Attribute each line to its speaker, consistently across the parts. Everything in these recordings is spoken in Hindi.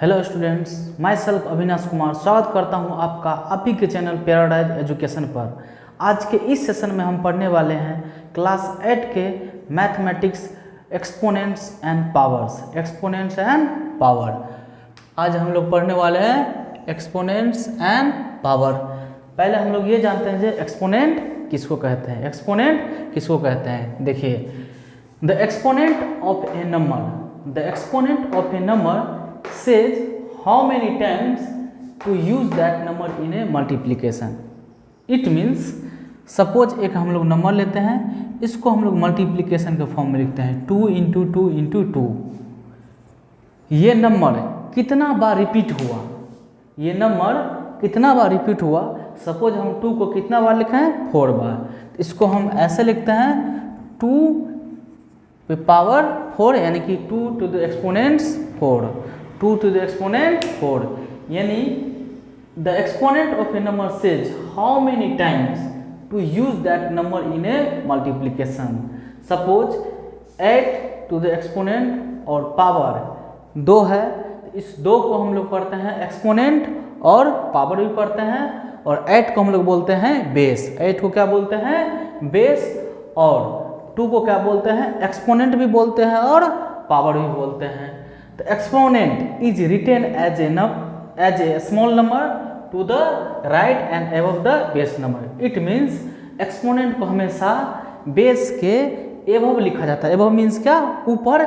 Speaker 1: Hello students, my self Avinash Kumar स्वागत करता हूं आपका आप ही के चैनल पैराडाइज एजुकेशन पर। आज के इस सेशन में हम पढ़ने वाले हैं क्लास 8 के mathematics exponents and powers. Exponents and power आज हम लोग पढ़ने वाले हैं एक्सपोनेंट्स एंड पावर। पहले हम लोग ये जानते हैं कि एक्सपोनेंट किसको कहते हैं। एक्सपोनेंट किसको कहते हैं, देखिए, the exponent of A number, the exponent of A number says how many times to use that number in a multiplication. It means suppose एक हम लोग नंबर लेते हैं, इसको हम लोग मल्टीप्लिकेशन के फॉर्म में लिखते हैं 2 इंटू 2 इंटू 2। ये नंबर कितना बार रिपीट हुआ, ये नंबर कितना बार रिपीट हुआ। सपोज हम 2 को कितना बार लिखे हैं, 4 बार। तो इसको हम ऐसे लिखते हैं 2 पे पावर 4, यानी कि 2 to the exponents 4, 2 to the exponent 4, यानी the exponent of a number says how many times to use that number in a multiplication. Suppose 8 to the exponent और पावर 2 है, इस 2 को हम लोग पढ़ते हैं एक्सपोनेंट और पावर भी पढ़ते हैं, और 8 को हम लोग बोलते हैं बेस। 8 को क्या बोलते हैं, बेस, और 2 को क्या बोलते हैं, एक्सपोनेंट भी बोलते हैं और पावर भी बोलते हैं। The exponent is written as a small number to the right and above the base number. It means exponent को हमेशा बेस के above लिखा जाता है। above means क्या, ऊपर,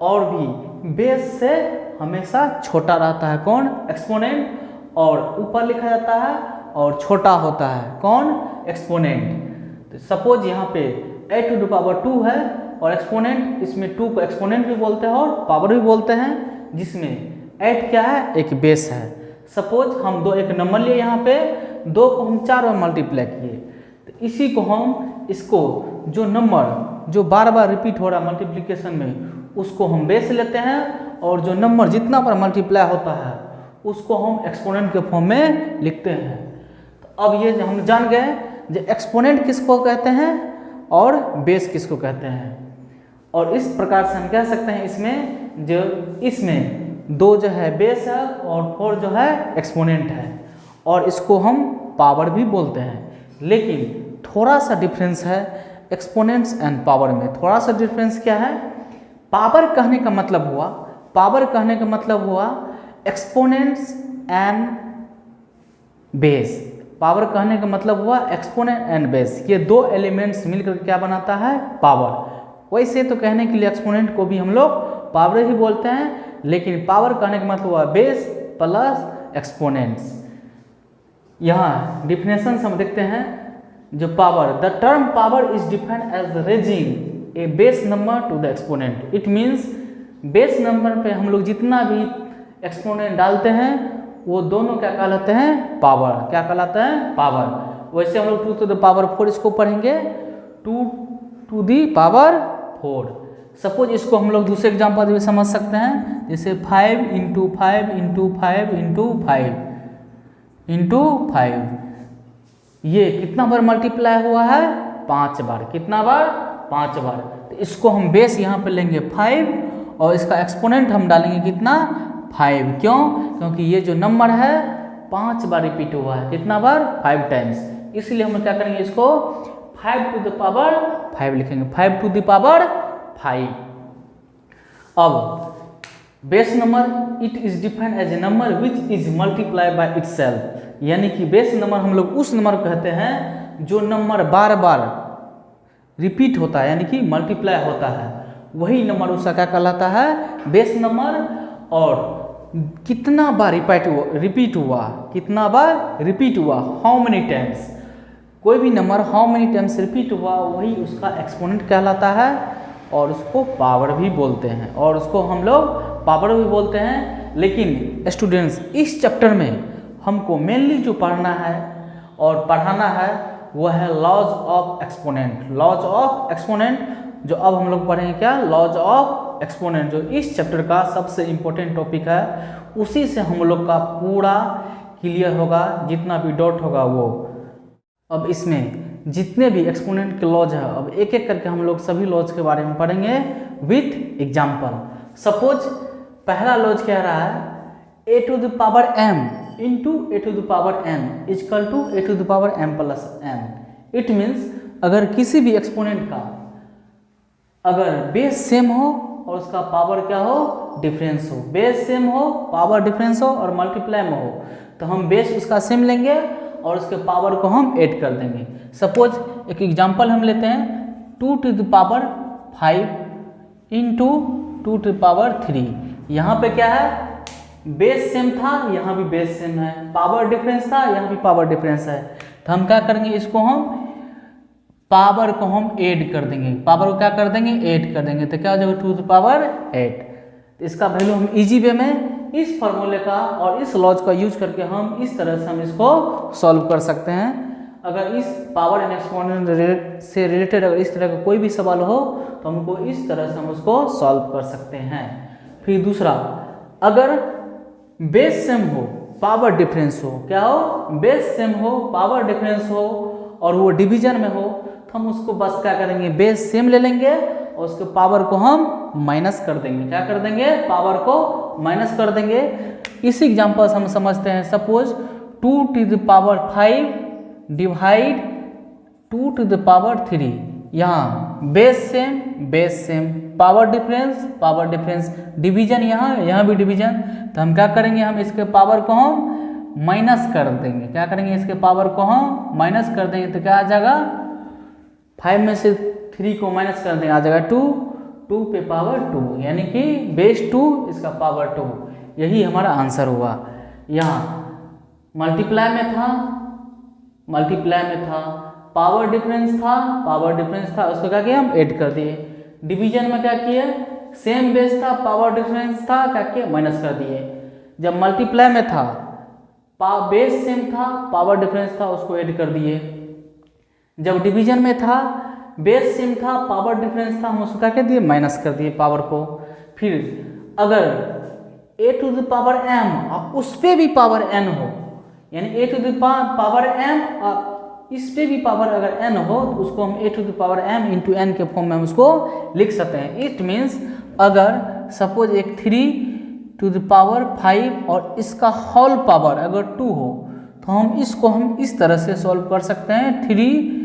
Speaker 1: और भी बेस से हमेशा छोटा रहता है कौन, एक्सपोनेंट, और ऊपर लिखा जाता है और छोटा होता है कौन, एक्सपोनेंट। तो सपोज यहाँ पे 8 टू द पावर 2 है और एक्सपोनेंट, इसमें 2 को एक्सपोनेंट भी बोलते हैं और पावर भी बोलते हैं, जिसमें 8 क्या है, एक बेस है। सपोज हम एक नंबर लिए, यहाँ पे 2 को हम 4 बार मल्टीप्लाई किए, तो इसी को हम, इसको जो नंबर जो बार बार रिपीट हो रहा है मल्टीप्लिकेशन में, उसको हम बेस लेते हैं, और जो नंबर जितना बार मल्टीप्लाई होता है उसको हम एक्सपोनेंट के फॉर्म में लिखते हैं। तो अब ये हम जान गए जो एक्सपोनेंट किसको कहते हैं और बेस किसको कहते हैं। और इस प्रकार से हम कह सकते हैं इसमें 2 जो है बेस है और 4 जो है एक्सपोनेंट है, और इसको हम पावर भी बोलते हैं। लेकिन थोड़ा सा डिफरेंस है एक्सपोनेंट्स एंड पावर में। थोड़ा सा डिफरेंस क्या है, पावर कहने का मतलब हुआ एक्सपोनेंट्स एंड बेस। पावर कहने का मतलब हुआ एक्सपोनेंट एंड बेस, ये 2 एलिमेंट्स मिलकर क्या बनाता है, पावर। वैसे तो कहने के लिए एक्सपोनेंट को भी हम लोग पावर ही बोलते हैं, लेकिन पावर कहने का मतलब हुआ बेस प्लस एक्सपोनेंट्स। यहाँ डिफिनेशन हम देखते हैं, जो power, the term power is defined as raising a base number to the exponent. It means base number पे हम लोग जितना भी एक्सपोनेंट डालते हैं वो दोनों क्या कहलाते हैं, पावर। क्या कहलाते हैं, पावर। वैसे हम लोग 2 टू द पावर 4 इसको पढ़ेंगे, 2 टू द पावर 4। सपोज इसको हम लोग दूसरे एग्जाम्पल में समझ सकते हैं, जैसे 5 इंटू 5 इंटू 5 इंटू 5 इंटू 5, ये कितना बार मल्टीप्लाई हुआ है, 5 बार। कितना बार, 5 बार। तो इसको हम बेस यहाँ पे लेंगे 5, और इसका एक्सपोनेंट हम डालेंगे कितना, 5। क्यों, क्योंकि ये जो नंबर है 5 बार रिपीट हुआ है। कितना बार, 5 टाइम्स। इसलिए हम क्या करेंगे, इसको 5 टू द पावर 5 लिखेंगे, 5 टू द पावर 5। अब base number, it is defined as a number which is multiply by itself, यानी कि बेस नंबर हम लोग उस नंबर को कहते हैं जो नंबर बार बार रिपीट होता है, यानी कि मल्टीप्लाई होता है, वही नंबर उसका क्या कहलाता है, बेस नंबर। और कितना बार रिपीट हुआ, कितना बार रिपीट हुआ, हाउ मेनी टाइम्स, कोई भी number how many times repeat हुआ, वही उसका एक्सपोनेंट कहलाता है, और उसको पावर भी बोलते हैं, और उसको हम लोग पावर भी बोलते हैं। लेकिन स्टूडेंट्स, इस चैप्टर में हमको मेनली जो पढ़ना है और पढ़ाना है वह है laws of exponent. Laws of exponent जो अब हम लोग पढ़ेंगे, क्या, लॉज ऑफ एक्सपोनेंट, जो इस चैप्टर का सबसे इम्पोर्टेंट टॉपिक है। उसी से हम लोग का पूरा क्लियर होगा, जितना भी डाउट होगा वो। अब इसमें जितने भी एक्सपोनेंट के लॉज है, अब एक एक करके हम लोग सभी लॉज के बारे में पढ़ेंगे विथ एग्जाम्पल। सपोज पहला लॉज कह रहा है a to the power m into a to the power m is equal to a to the power m plus m। It means अगर किसी भी एक्सपोनेंट का अगर बेस सेम हो और उसका पावर क्या हो, डिफरेंस हो, बेस सेम हो, पावर डिफरेंस हो और मल्टीप्लाई में हो, तो हम बेस उसका सेम लेंगे और उसके पावर को हम ऐड कर देंगे। सपोज एक एग्जांपल हम लेते हैं, 2 to the power 5 into 2 to the power 3। यहाँ पे क्या है, बेस सेम था, यहाँ भी बेस सेम है, पावर डिफरेंस था, यहाँ भी पावर डिफरेंस है, तो हम क्या करेंगे, इसको हम पावर को हम ऐड कर देंगे, पावर को क्या कर देंगे, ऐड कर देंगे, तो क्या हो जाएगा 2 टू द पावर 8। तो इसका वैल्यू हम इजी वे में इस फॉर्मूले का और इस लॉज का यूज करके हम इस तरह से हम इसको सॉल्व कर सकते हैं। अगर इस पावर एंड एक्सपोनेंट से रिलेटेड अगर इस तरह का कोई भी सवाल हो तो हमको इस तरह से हम उसको सॉल्व कर सकते हैं। फिर दूसरा, अगर बेस सेम हो, पावर डिफरेंस हो, क्या हो, बेस सेम हो, पावर डिफरेंस हो और वो डिवीजन में हो, तो हम उसको बस क्या करेंगे, बेस सेम ले लेंगे और उसके पावर को हम माइनस कर देंगे। क्या कर देंगे, पावर को माइनस कर देंगे। इसी एग्जांपल से हम समझते हैं, suppose 2 to the power 5 divide 2 to the power 3। यहाँ base same, power difference, division यहाँ भी डिवीजन, तो हम क्या करेंगे, हम इसके पावर को हम माइनस कर देंगे। क्या करेंगे, इसके पावर को हम माइनस कर देंगे, तो क्या आ जाएगा, 5 में से 3 को माइनस कर देंगे, आ जाएगा 2 पे पावर 2, यानी कि बेस 2 इसका पावर 2। यही हमारा आंसर हुआ। यहाँ मल्टीप्लाई में था, पावर डिफरेंस था, उसको क्या किया, हम ऐड कर दिए। डिवीजन में क्या किए, सेम बेस था, पावर डिफरेंस था, क्या किए, माइनस कर दिए। जब मल्टीप्लाई में था, बेस सेम था, पावर डिफरेंस था, उसको ऐड कर दिए। जब डिवीजन में था, बेस सेम था, पावर डिफरेंस था, हम उसको क्या कर दिए, माइनस कर दिए पावर को। फिर अगर a to the power m और उस पर भी पावर n हो, यानी a to the power m और इस पे भी पावर अगर n हो, तो उसको हम a to the power m into n के फॉर्म में हम उसको लिख सकते हैं। इट मीन्स अगर सपोज एक 3 टू द पावर 5 और इसका होल पावर अगर 2 हो, तो हम इसको हम इस तरह से सॉल्व कर सकते हैं, 3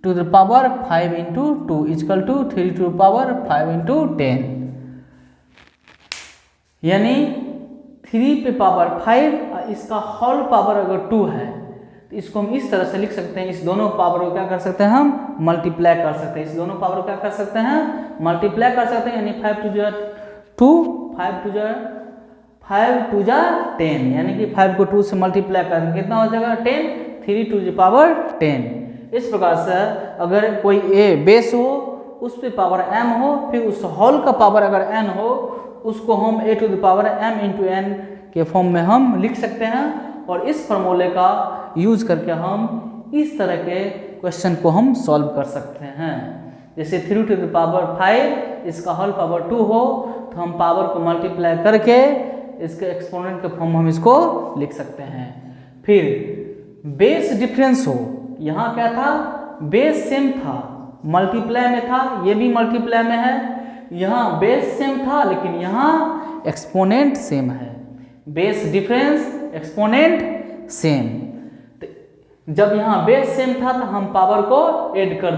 Speaker 1: to the power 5 into 2 is equal to 3 to the power 5 into 10, यानी 3 पे पावर 5 और इसका होल पावर अगर 2 है, तो इसको हम इस तरह से लिख सकते हैं। इस दोनों पावर को क्या कर सकते हैं, हम मल्टीप्लाई कर सकते हैं। इस दोनों पावर को क्या कर सकते हैं, मल्टीप्लाई कर सकते हैं, यानी 5 टू जा 2, 5 टू जा 10, यानी कि 5 को 2 से मल्टीप्लाई करेंगे, कितना हो जाएगा, 10, 3 टू द पावर 10। इस प्रकार से अगर कोई a बेस हो, उस पे पावर m हो, फिर उस होल का पावर अगर n हो, उसको हम a to the power m into n के फॉर्म में हम लिख सकते हैं। और इस फॉर्मूले का यूज करके हम इस तरह के क्वेश्चन को हम सॉल्व कर सकते हैं। जैसे 3 टू द पावर 5 इसका होल पावर 2 हो, तो हम पावर को मल्टीप्लाई करके इसके एक्सपोनेंट के फॉर्म में हम इसको लिख सकते हैं। फिर बेस डिफरेंस हो, यहाँ क्या था, बेस सेम था, मल्टीप्लाई में था, ये भी मल्टीप्लाई में है, यहाँ बेस सेम था लेकिन यहाँ एक्सपोनेंट सेम है, बेस डिफरेंस एक्सपोनेंट सेम। तो जब यहाँ बेस सेम था तो हम पावर को ऐड कर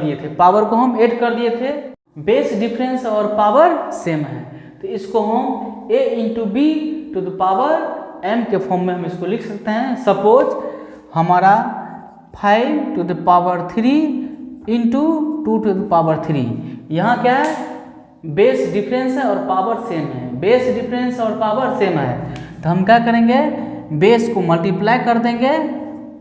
Speaker 1: दिए थे, बेस डिफरेंस और पावर सेम है, तो इसको हम a into b to the power m के फॉर्म में हम इसको लिख सकते हैं। सपोज हमारा 5 to the power 3 into 2 to the power 3, यहाँ क्या है, बेस डिफरेंस है और पावर सेम है, तो हम क्या करेंगे, बेस को मल्टीप्लाई कर देंगे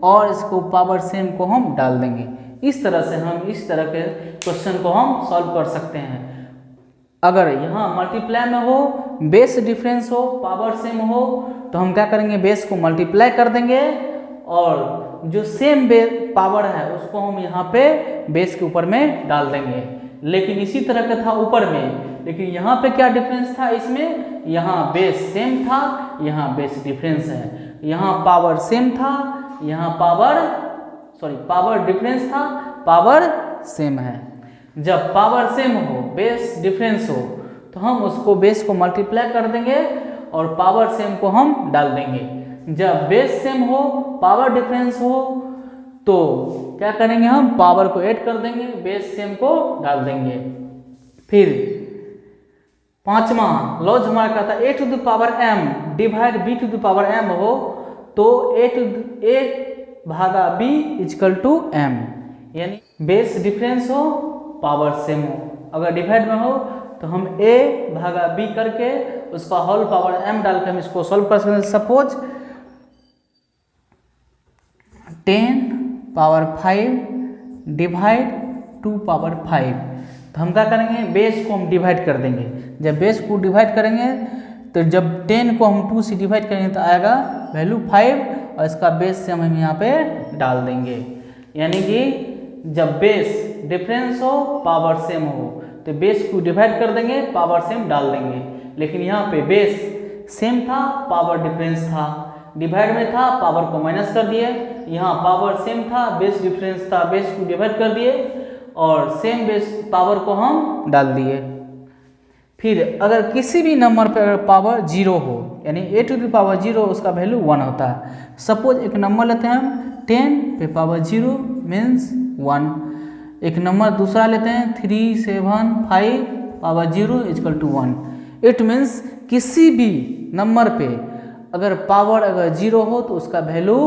Speaker 1: और इसको पावर सेम को हम डाल देंगे। इस तरह से हम इस तरह के क्वेश्चन को हम सॉल्व कर सकते हैं। अगर यहाँ मल्टीप्लाई में हो, बेस डिफरेंस हो, पावर सेम हो, तो हम क्या करेंगे, बेस को मल्टीप्लाई कर देंगे और जो सेम पावर है उसको हम यहाँ पे बेस के ऊपर में डाल देंगे। लेकिन इसी तरह का था ऊपर में, लेकिन यहाँ पे क्या डिफरेंस था, इसमें यहाँ बेस सेम था, यहाँ बेस डिफरेंस है, यहाँ पावर सेम था, यहाँ पावर डिफरेंस था, पावर सेम है। जब पावर सेम हो, बेस डिफरेंस हो, तो हम उसको बेस को मल्टीप्लाई कर देंगे और पावर सेम को हम डाल देंगे। जब बेस सेम हो, पावर डिफरेंस हो, तो क्या करेंगे, हम पावर को ऐड कर देंगे, बेस सेम को डाल देंगे। फिर पांचवा लॉज हमारा कहता है a to the power m divide b to the power m हो तो a भागा b इक्वल टू m, यानी बेस डिफरेंस हो, पावर सेम हो। अगर डिवाइड में हो तो हम a भागा b करके उसका होल पावर m डाल के हम इसको सॉल्व कर सकते हैं। सपोज 10 पावर 5 डिवाइड 2 पावर 5, तो हम क्या करेंगे, बेस को हम डिवाइड कर देंगे। जब बेस को डिवाइड करेंगे तो जब 10 को हम 2 से डिवाइड करेंगे तो आएगा वैल्यू 5 और इसका बेस से हम यहाँ पे डाल देंगे। यानी कि जब बेस डिफरेंस हो, पावर सेम हो, तो बेस को डिवाइड कर देंगे, पावर सेम डाल देंगे। लेकिन यहाँ पे बेस सेम था, पावर डिफरेंस था, डिवाइड में था, पावर को माइनस कर दिए। यहाँ पावर सेम था, बेस डिफरेंस था, बेस को डिवाइड कर दिए और सेम बेस पावर को हम डाल दिए। फिर अगर किसी भी नंबर पर अगर पावर 0 हो, यानी a टू द पावर 0 उसका वैल्यू 1 होता है। सपोज एक नंबर लेते हैं हम 10 पे पावर 0 मीन्स 1। एक नंबर दूसरा लेते हैं 3, 7, 5 power 0 equal to 1। It means किसी भी नंबर पे अगर पावर अगर 0 हो तो उसका वैल्यू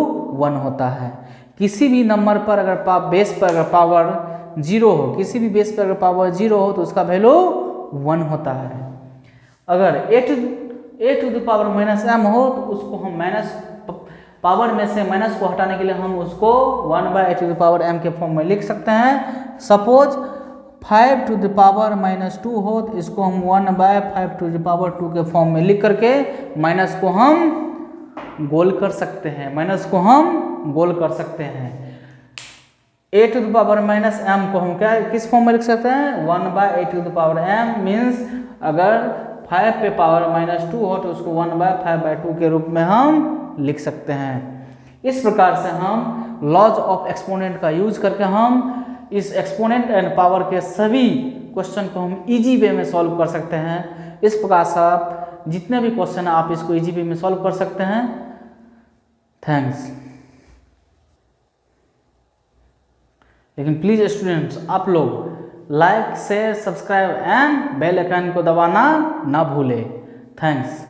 Speaker 1: 1 होता है। किसी भी नंबर पर अगर बेस पर अगर पावर 0 हो, किसी भी बेस पर अगर पावर 0 हो तो उसका वैल्यू 1 होता है। अगर a to the power minus m हो तो उसको हम माइनस पावर में से माइनस को हटाने के लिए हम उसको 1/a to the power m के फॉर्म में लिख सकते हैं। Suppose 5 to the power minus 2 हो तो इसको हम 1/5 टू द पावर 2 के फॉर्म में लिख करके माइनस को हम गोल कर सकते हैं, माइनस को हम गोल कर सकते हैं। a to the power minus m को हम क्या किस फॉर्म में लिख सकते हैं, 1/a to the power m means अगर 5 पे पावर माइनस 2 हो तो उसको 1/5/2 के रूप में हम लिख सकते हैं। इस प्रकार से हम लॉज ऑफ एक्सपोनेंट का यूज करके हम इस एक्सपोनेंट एंड पावर के सभी क्वेश्चन को हम इजी वे में सॉल्व कर सकते हैं। इस प्रकार से आप जितने भी क्वेश्चन आप इसको इजी वे में सॉल्व कर सकते हैं। थैंक्स। लेकिन प्लीज स्टूडेंट्स आप लोग like, share, subscribe and bell icon को दबाना ना भूलें। थैंक्स।